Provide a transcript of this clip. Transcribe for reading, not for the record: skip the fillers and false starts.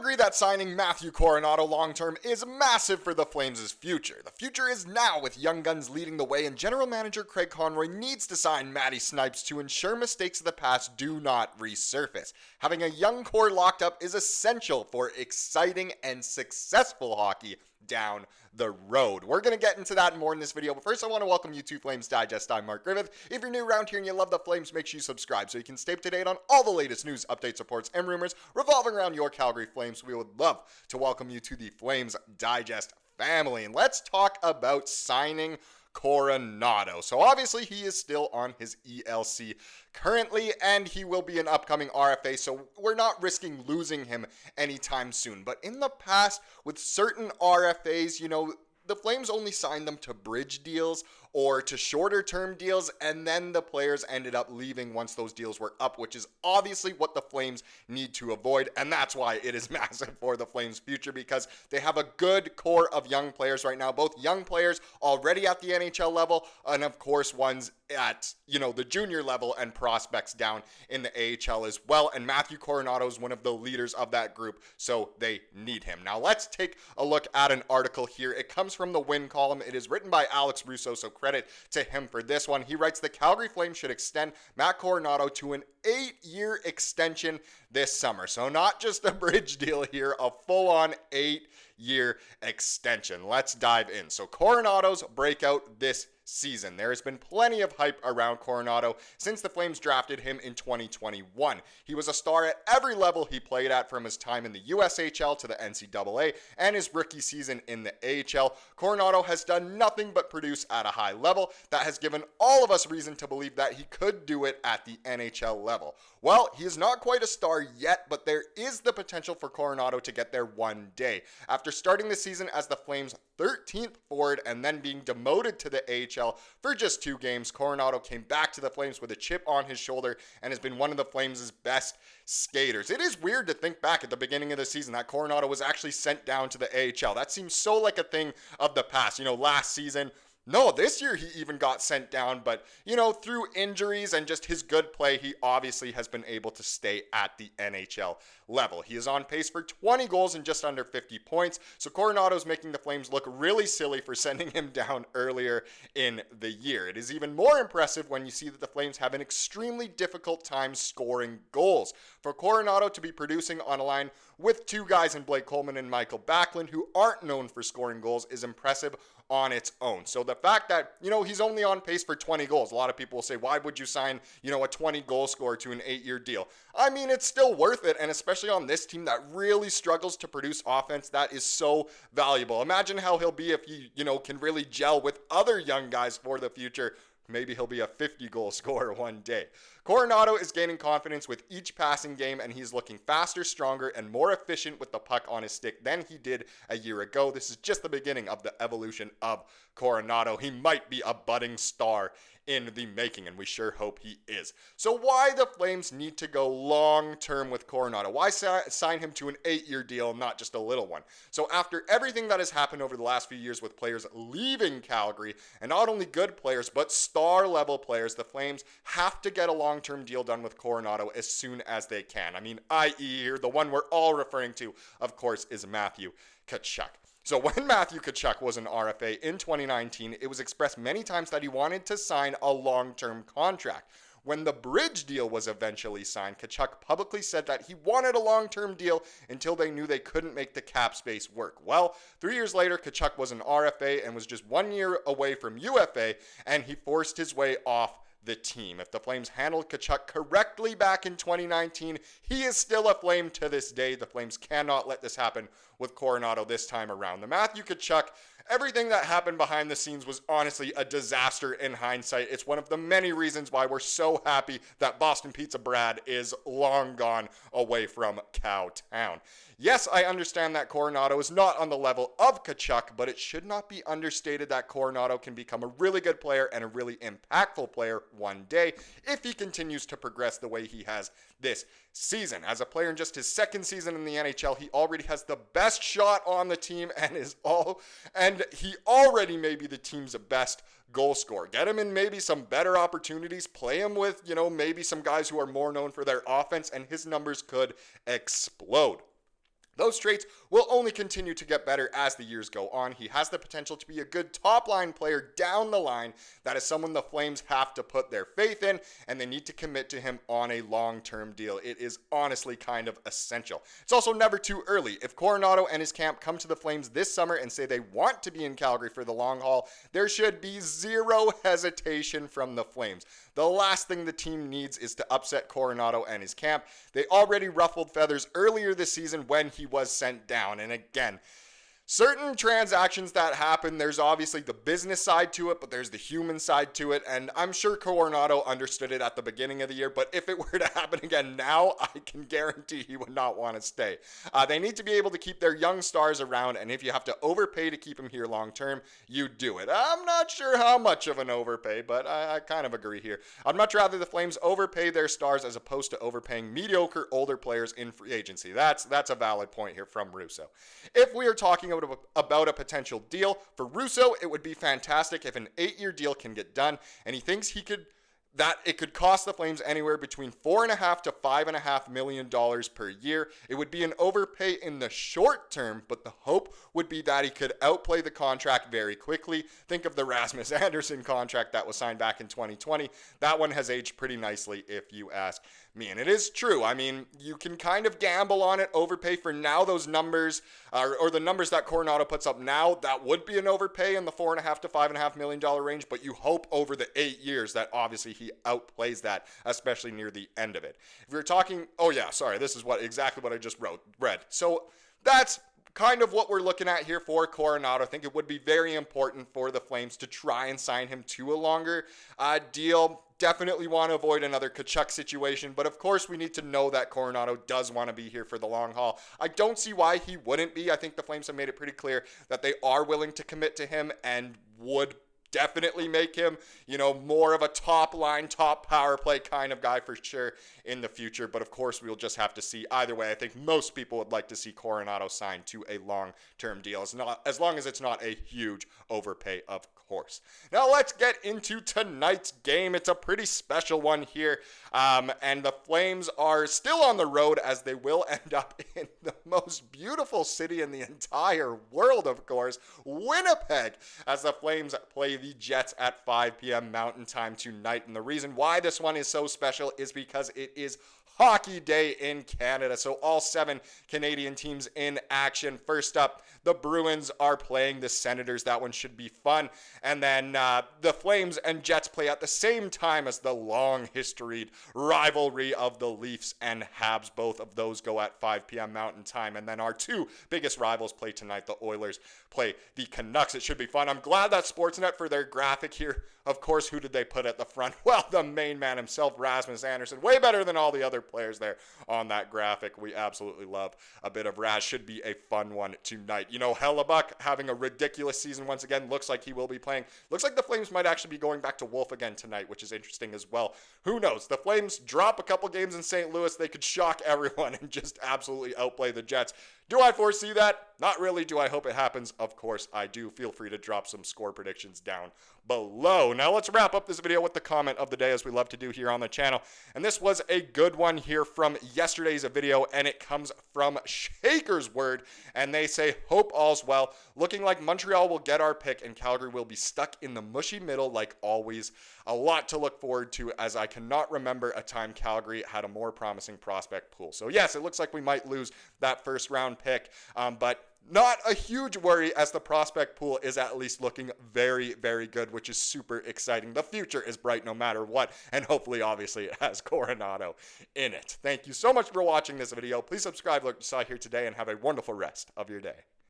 agree that signing Matthew Coronato long-term is massive for the Flames' future? The future is now, with young guns leading the way, and General Manager Craig Conroy needs to sign Matty Snipes to ensure mistakes of the past do not resurface. Having a young core locked up is essential for exciting and successful hockey down the road. We're going to get into that more in this video, but first I want to welcome you to Flames Digest. I'm Mark Griffith. If you're new around here and you love the Flames, make sure you subscribe so you can stay up to date on all the latest news, updates, reports, and rumors revolving around your Calgary Flames. We would love to welcome you to the Flames Digest family. And let's talk about signing Coronato. So obviously he is still on his ELC currently, and he will be an upcoming RFA, so we're not risking losing him anytime soon. But in the past, with certain RFAs, the Flames only signed them to bridge deals or to shorter term deals, and then the players ended up leaving once those deals were up, which is obviously what the Flames need to avoid, and that's why it is massive for the Flames' future, because they have a good core of young players right now, both young players already at the NHL level, and of course ones at, the junior level and prospects down in the AHL as well, and Matthew Coronato is one of the leaders of that group, so they need him. Now let's take a look at an article here. It comes from the Win column. It is written by Alex Russo, so credit to him for this one. He writes, the Calgary Flames should extend Matt Coronato to an 8-year extension this summer. So not just a bridge deal here, a full-on 8-year extension. Let's dive in. So Coronato's breakout this season. There has been plenty of hype around Coronato since the Flames drafted him in 2021. He was a star at every level he played at, from his time in the USHL to the NCAA and his rookie season in the AHL. Coronato has done nothing but produce at a high level that has given all of us reason to believe that he could do it at the NHL level. Well, he is not quite a star yet, but there is the potential for Coronato to get there one day. After starting the season as the Flames' 13th forward and then being demoted to the AHL for just 2 games, Coronato came back to the Flames with a chip on his shoulder and has been one of the Flames' best skaters. It is weird to think back at the beginning of the season that Coronato was actually sent down to the AHL. That seems so like a thing of the past. Last season, no, this year he even got sent down, but, through injuries and just his good play, he obviously has been able to stay at the NHL level. He is on pace for 20 goals and just under 50 points, so Coronato's making the Flames look really silly for sending him down earlier in the year. It is even more impressive when you see that the Flames have an extremely difficult time scoring goals. For Coronato to be producing on a line with 2 guys in Blake Coleman and Michael Backlund who aren't known for scoring goals is impressive on its own. So the fact that, he's only on pace for 20 goals, a lot of people will say, why would you sign, a 20 goal scorer to an 8-year deal? I mean, it's still worth it, and especially on this team that really struggles to produce offense, that is so valuable. Imagine how he'll be if he, can really gel with other young guys for the future. Maybe he'll be a 50-goal scorer one day. Coronato is gaining confidence with each passing game, and he's looking faster, stronger, and more efficient with the puck on his stick than he did a year ago. This is just the beginning of the evolution of Coronato. He might be a budding star in the making, and we sure hope he is. So why the Flames need to go long-term with Coronato? Why sign him to an 8-year deal, not just a little one? So after everything that has happened over the last few years with players leaving Calgary, and not only good players, but star-level players, the Flames have to get a long-term deal done with Coronato as soon as they can. I mean, i.e. here, the one we're all referring to, of course, is Matthew Tkachuk. So when Matthew Tkachuk was an RFA in 2019, it was expressed many times that he wanted to sign a long-term contract. When the bridge deal was eventually signed, Tkachuk publicly said that he wanted a long-term deal until they knew they couldn't make the cap space work. Well, 3 years later, Tkachuk was an RFA and was just 1 year away from UFA, and he forced his way off the team. If the Flames handled Tkachuk correctly back in 2019, he is still a Flame to this day. The Flames cannot let this happen with Coronato this time around. The Matthew Tkachuk, everything that happened behind the scenes was honestly a disaster in hindsight. It's one of the many reasons why we're so happy that Boston Pizza Brad is long gone away from Cowtown. Yes, I understand that Coronato is not on the level of Tkachuk, but it should not be understated that Coronato can become a really good player and a really impactful player one day if he continues to progress the way he has this season. As a player in just his second season in the NHL, he already has the best shot on the team and he already may be the team's best goal scorer. Get him in maybe some better opportunities, play him with, maybe some guys who are more known for their offense, and his numbers could explode. Those traits will only continue to get better as the years go on. He has the potential to be a good top-line player down the line. That is someone the Flames have to put their faith in, and they need to commit to him on a long-term deal. It is honestly kind of essential. It's also never too early. If Coronato and his camp come to the Flames this summer and say they want to be in Calgary for the long haul, there should be zero hesitation from the Flames. The last thing the team needs is to upset Coronato and his camp. They already ruffled feathers earlier this season when he was sent down. And again, certain transactions that happen, there's obviously the business side to it, but there's the human side to it. And I'm sure Coronato understood it at the beginning of the year, but if it were to happen again now, I can guarantee he would not want to stay. They need to be able to keep their young stars around, and if you have to overpay to keep him here long term, you do it. I'm not sure how much of an overpay, but I kind of agree here. I'd much rather the Flames overpay their stars as opposed to overpaying mediocre older players in free agency. That's a valid point here from Russo. If we are talking about a potential deal for Russo, it would be fantastic if an 8-year deal can get done, and he thinks that it could cost the Flames anywhere between $4.5 to $5.5 million per year. It would be an overpay in the short term, but the hope would be that he could outplay the contract very quickly. Think of the Rasmus Andersson contract that was signed back in 2020. That one has aged pretty nicely, if you ask me. And it is true. I mean, you can kind of gamble on it, overpay for now. Those numbers, or the numbers that Coronato puts up now, that would be an overpay in the $4.5 to $5.5 million range, but you hope over the 8 years that obviously he outplays that, especially near the end of it. If you're talking, this is exactly what I just read. So that's kind of what we're looking at here for Coronato. I think it would be very important for the Flames to try and sign him to a longer deal. Definitely want to avoid another Tkachuk situation, but of course we need to know that Coronato does want to be here for the long haul. I don't see why he wouldn't be. I think the Flames have made it pretty clear that they are willing to commit to him and would definitely make him, more of a top line, top power play kind of guy for sure in the future. But of course, we'll just have to see. Either way, I think most people would like to see Coronato signed to a long-term deal, as long as it's not a huge overpay, of course. Now let's get into tonight's game. It's a pretty special one here, and the Flames are still on the road, as they will end up in the most beautiful city in the entire world, of course, Winnipeg, as the Flames play the Jets at 5 p.m. Mountain Time tonight. And the reason why this one is so special is because it is Hockey Day in Canada. So all 7 Canadian teams in action. First up, the Bruins are playing the Senators. That one should be fun. And then the Flames and Jets play at the same time as the long-historied rivalry of the Leafs and Habs. Both of those go at 5 p.m. Mountain Time. And then our 2 biggest rivals play tonight. The Oilers play the Canucks. It should be fun. I'm glad that Sportsnet, for their graphic here, of course, who did they put at the front? Well, the main man himself, Rasmus Andersson. Way better than all the other players there on that graphic. We absolutely love a bit of Raz. Should be a fun one tonight. Hellebuck having a ridiculous season once again. Looks like he will be playing. Looks like the Flames might actually be going back to Wolf again tonight, which is interesting as well. Who knows? The Flames drop a couple games in St. Louis. They could shock everyone and just absolutely outplay the Jets. Do I foresee that? Not really. Do I hope it happens? Of course I do. Feel free to drop some score predictions down below. Now let's wrap up this video with the comment of the day, as we love to do here on the channel. And this was a good one here from yesterday's video, and it comes from Shaker's Word. And they say, hope all's well. Looking like Montreal will get our pick and Calgary will be stuck in the mushy middle like always. A lot to look forward to, as I cannot remember a time Calgary had a more promising prospect pool. So yes, it looks like we might lose that first round pick, but not a huge worry, as the prospect pool is at least looking very, very good, which is super exciting. The future is bright no matter what, and hopefully, obviously, it has Coronato in it. Thank you so much for watching this video. Please subscribe like you saw here today, and have a wonderful rest of your day.